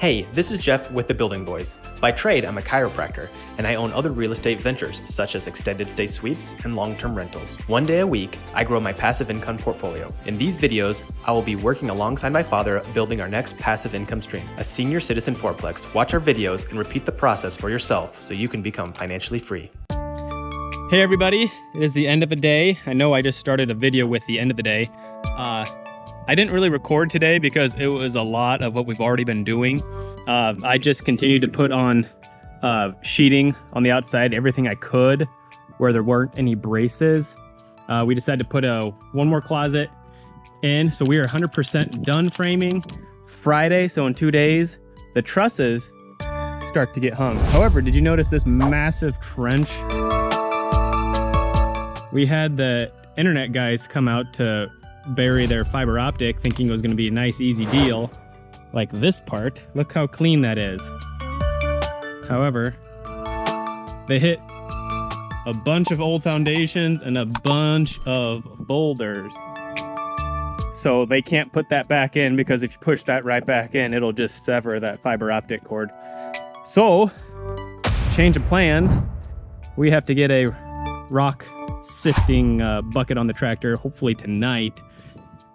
Hey, this is Jeff with The Building Boys. By trade, I'm a chiropractor, and I own other real estate ventures such as extended stay suites and long-term rentals. One day a week, I grow my passive income portfolio. In these videos, I will be working alongside my father building our next passive income stream, a senior citizen fourplex. Watch our videos and repeat the process for yourself so you can become financially free. Hey everybody, it is the end of a day. I know I just started a video with the end of the day. I didn't really record today because it was a lot of what we've already been doing. I just continued to put on sheeting on the outside, everything I could where there weren't any braces. We decided to put one more closet in, so we are 100% done framing. Friday, so in 2 days, the trusses start to get hung. However, did you notice this massive trench? We had the internet guys come out to bury their fiber optic thinking it was going to be a nice easy deal like this part. Look how clean that is. However, they hit a bunch of old foundations and a bunch of boulders, so they can't put that back in, because if you push that right back in, it'll just sever that fiber optic cord. So change of plans, we have to get a rock sifting bucket on the tractor hopefully tonight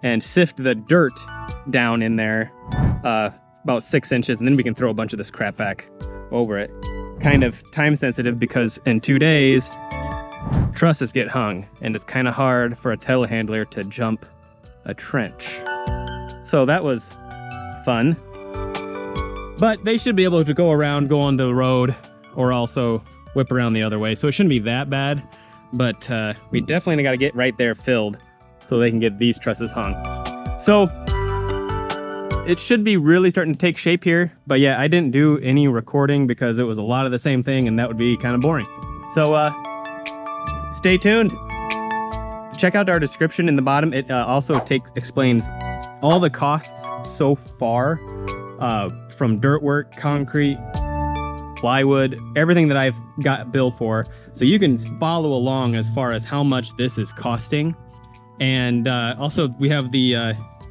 and sift the dirt down in there about 6 inches, and then we can throw a bunch of this crap back over it. Kind of time sensitive because in 2 days trusses get hung, and it's kind of hard for a telehandler to jump a trench. So that was fun, but they should be able to go on the road or also whip around the other way, so it shouldn't be that bad. But we definitely got to get right there filled so they can get these trusses hung. So it should be really starting to take shape here. But yeah, I didn't do any recording because it was a lot of the same thing, and that would be kind of boring. So stay tuned. Check out our description in the bottom. It also explains all the costs so far, from dirt work, concrete, plywood, everything that I've got billed for, so you can follow along as far as how much this is costing. And also we have the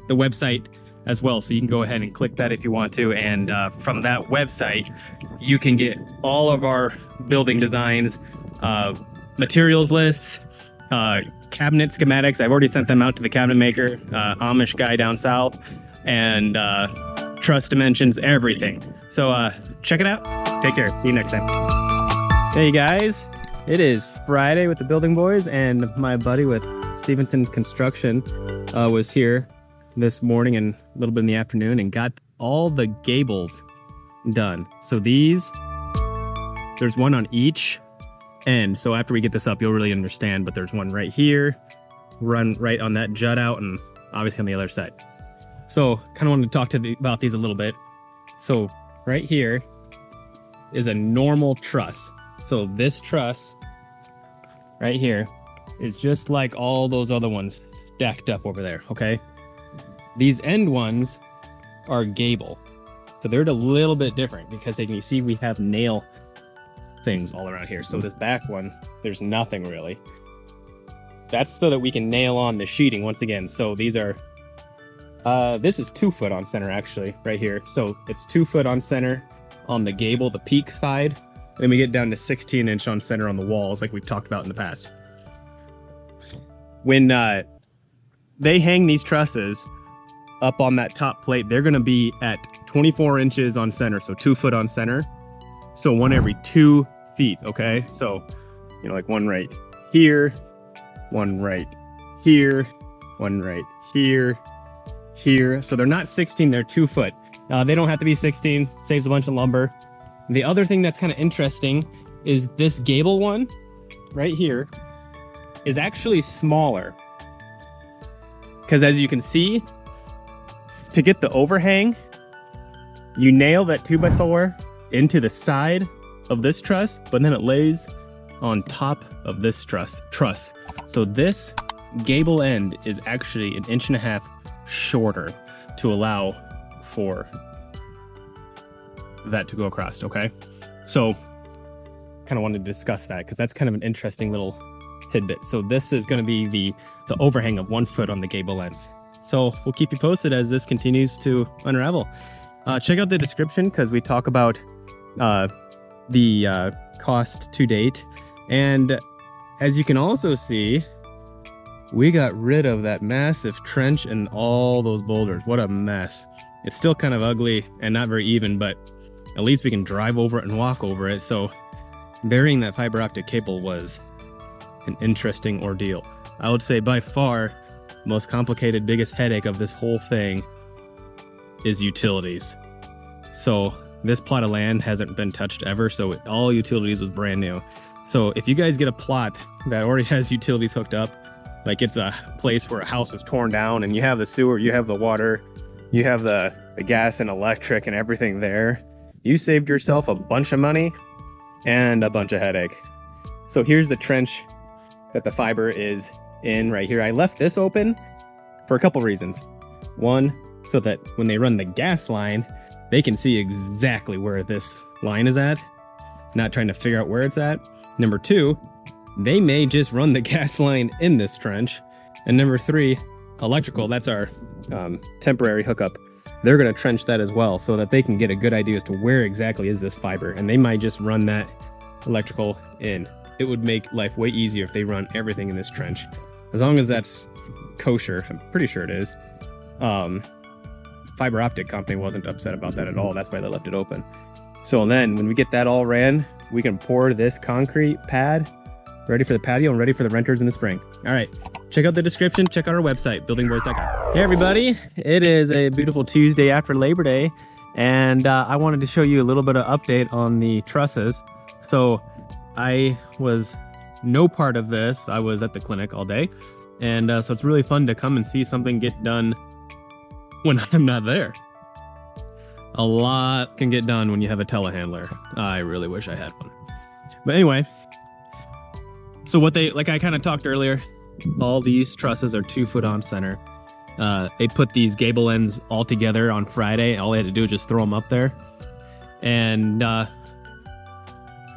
website as well, so you can go ahead and click that if you want to, and from that website you can get all of our building designs, materials lists, cabinet schematics. I've already sent them out to the cabinet maker, Amish guy down south, and truss dimensions, everything. So check it out. Take care. See you next time. Hey guys, it is Friday with the Building Boys, and my buddy with Stevenson Construction was here this morning and a little bit in the afternoon and got all the gables done. So there's one on each end. So after we get this up, you'll really understand, but there's one right here, run right on that jut out, and obviously on the other side. So kind of wanted to talk about these a little bit. So right here is a normal truss. So this truss right here is just like all those other ones stacked up over there, okay? These end ones are gable. So they're a little bit different because you see we have nail things all around here. So this back one, there's nothing really. That's so that we can nail on the sheeting once again. So these are, this is 2 foot on center actually, right here. So it's 2 foot on center on the gable, the peak side. And then we get down to 16-inch on center on the walls like we've talked about in the past. When they hang these trusses up on that top plate, they're gonna be at 24 inches on center, so 2 foot on center. So one every 2 feet, okay? So, you know, like one right here, one right here, one right here, here. So they're not 16, they're 2 foot. They don't have to be 16, saves a bunch of lumber. The other thing that's kind of interesting is this gable one right here is actually smaller. Because as you can see, to get the overhang, you nail that 2x4 into the side of this truss, but then it lays on top of this truss. So this gable end is actually 1.5 inches shorter to allow for that to go across, okay? So kind of wanted to discuss that because that's kind of an interesting little tidbit. So this is going to be the overhang of 1 foot on the gable ends. So we'll keep you posted as this continues to unravel. Check out the description because we talk about the cost to date. And as you can also see, we got rid of that massive trench and all those boulders. What a mess. It's still kind of ugly and not very even, but at least we can drive over it and walk over it. So burying that fiber optic cable was an interesting ordeal. I would say by far most complicated, biggest headache of this whole thing is utilities. So this plot of land hasn't been touched ever, so all utilities was brand new. So if you guys get a plot that already has utilities hooked up, like it's a place where a house is torn down and you have the sewer, you have the water, you have the gas and electric and everything there, you saved yourself a bunch of money and a bunch of headache. So here's the trench that the fiber is in right here. I left this open for a couple reasons. One, so that when they run the gas line, they can see exactly where this line is at, not trying to figure out where it's at. Number two, they may just run the gas line in this trench. And number three, electrical, that's our temporary hookup. They're gonna trench that as well so that they can get a good idea as to where exactly is this fiber. And they might just run that electrical in. It would make life way easier if they run everything in this trench. As long as that's kosher, I'm pretty sure it is. Fiber optic company wasn't upset about that at all. That's why they left it open. So then when we get that all ran, we can pour this concrete pad ready for the patio and ready for the renters in the spring. All right, check out the description, check out our website, buildingboys.com. Hey everybody, it is a beautiful Tuesday after Labor Day, and I wanted to show you a little bit of update on the trusses. So I was no part of this. I was at the clinic all day, and so it's really fun to come and see something get done when I'm not there. A lot can get done when you have a telehandler. I really wish I had one. But anyway, so what they, like I kind of talked earlier, all these trusses are 2 foot on center. They put these gable ends all together on Friday. All they had to do was just throw them up there. And I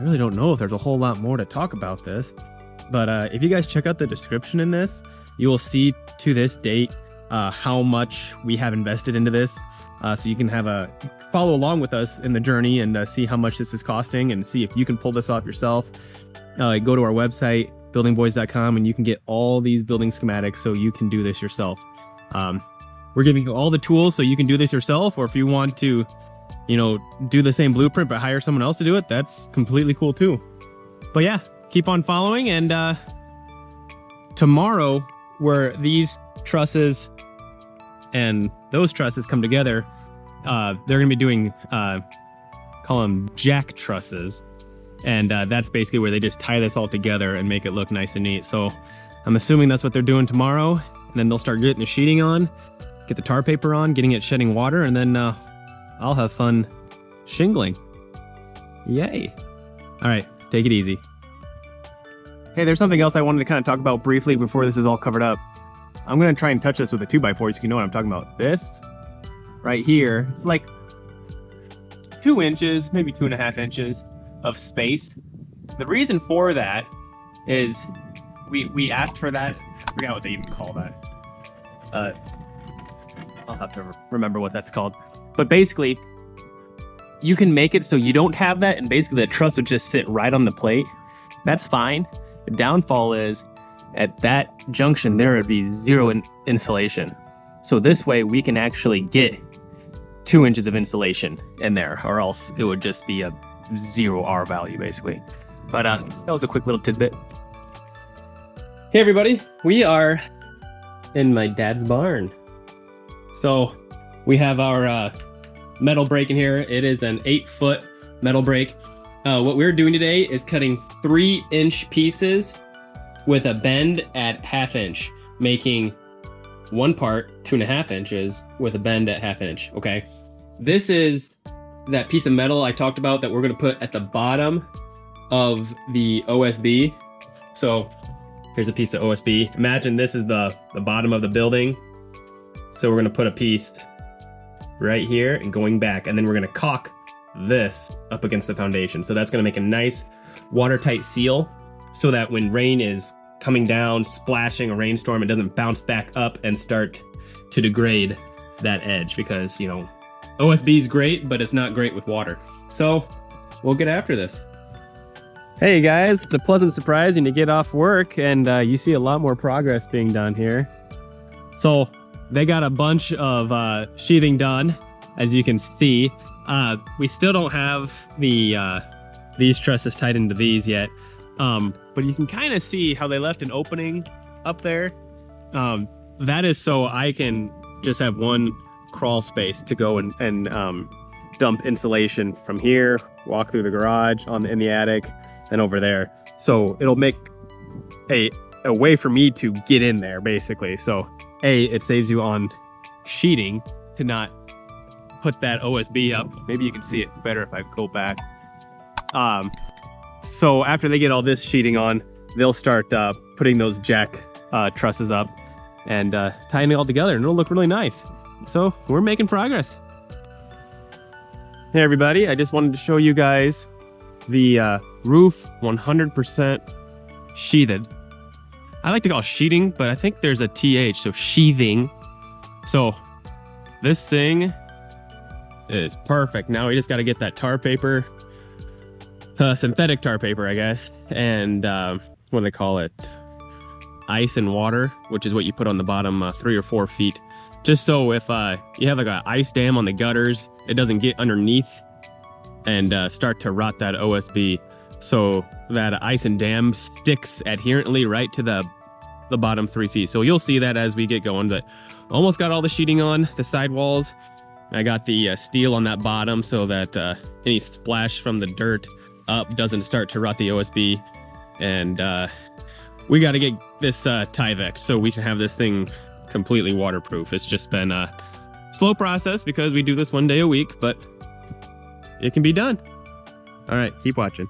really don't know if there's a whole lot more to talk about this. But if you guys check out the description in this, you will see to this date how much we have invested into this. So you can have follow along with us in the journey and see how much this is costing and see if you can pull this off yourself. Go to our website, buildingboys.com, and you can get all these building schematics so you can do this yourself. We're giving you all the tools so you can do this yourself, or if you want to, do the same blueprint but hire someone else to do it, that's completely cool too. But yeah, keep on following, and tomorrow, where these trusses and those trusses come together, they're going to be doing, call them jack trusses. And that's basically where they just tie this all together and make it look nice and neat. So I'm assuming that's what they're doing tomorrow. And then they'll start getting the sheeting on, get the tar paper on, getting it shedding water, and then I'll have fun shingling. Yay. All right, take it easy. Hey, there's something else I wanted to kind of talk about briefly before this is all covered up. I'm going to try and touch this with a 2x4 so you can know what I'm talking about. This right here, it's like 2 inches, maybe 2.5 inches of space. The reason for that is we asked for that. I forgot what they even call that. I'll have to remember what that's called. But basically, you can make it so you don't have that, and basically the truss would just sit right on the plate. That's fine. The downfall is at that junction there would be 0 insulation. So this way we can actually get 2 inches of insulation in there, or else it would just be a 0 R value basically. But that was a quick little tidbit. Hey everybody, we are in my dad's barn. So we have our metal brake in here. It is an 8-foot metal brake. What we're doing today is cutting 3-inch pieces with a bend at 1/2 inch, making one part 2.5 inches with a bend at 1/2 inch. Okay, this is that piece of metal I talked about that we're going to put at the bottom of the OSB. So here's a piece of OSB. Imagine this is the bottom of the building. So we're going to put a piece right here and going back, and then we're going to caulk this up against the foundation. So that's going to make a nice watertight seal so that when rain is coming down, splashing a rainstorm, it doesn't bounce back up and start to degrade that edge, because OSB is great, but it's not great with water. So we'll get after this. Hey guys, it's a pleasant surprise when you get off work and you see a lot more progress being done here. So they got a bunch of sheathing done, as you can see. We still don't have the these trusses tied into these yet, but you can kind of see how they left an opening up there. That is so I can just have one crawl space to go and dump insulation from here, walk through the garage, in the attic, and over there. So it'll make a way for me to get in there, basically. So it saves you on sheeting to not put that OSB up. Maybe you can see it better if I go back. So after they get all this sheeting on, they'll start putting those jack trusses up and tying it all together, and it'll look really nice. So we're making progress. Hey everybody, I just wanted to show you guys the roof 100% sheathed. I like to call it sheeting, but I think there's a TH, so sheathing. So this thing is perfect. Now we just got to get that tar paper, synthetic tar paper, I guess, and what do they call it? Ice and water, which is what you put on the bottom 3 or 4 feet. Just so if you have like an ice dam on the gutters, it doesn't get underneath and start to rot that OSB. So that ice and dam sticks adherently right to the bottom 3 feet. So you'll see that as we get going. But almost got all the sheeting on the sidewalls. I got the steel on that bottom so that any splash from the dirt up doesn't start to rot the OSB. And we got to get this Tyvek so we can have this thing completely waterproof. It's just been a slow process because we do this 1 day a week, but it can be done. All right, keep watching.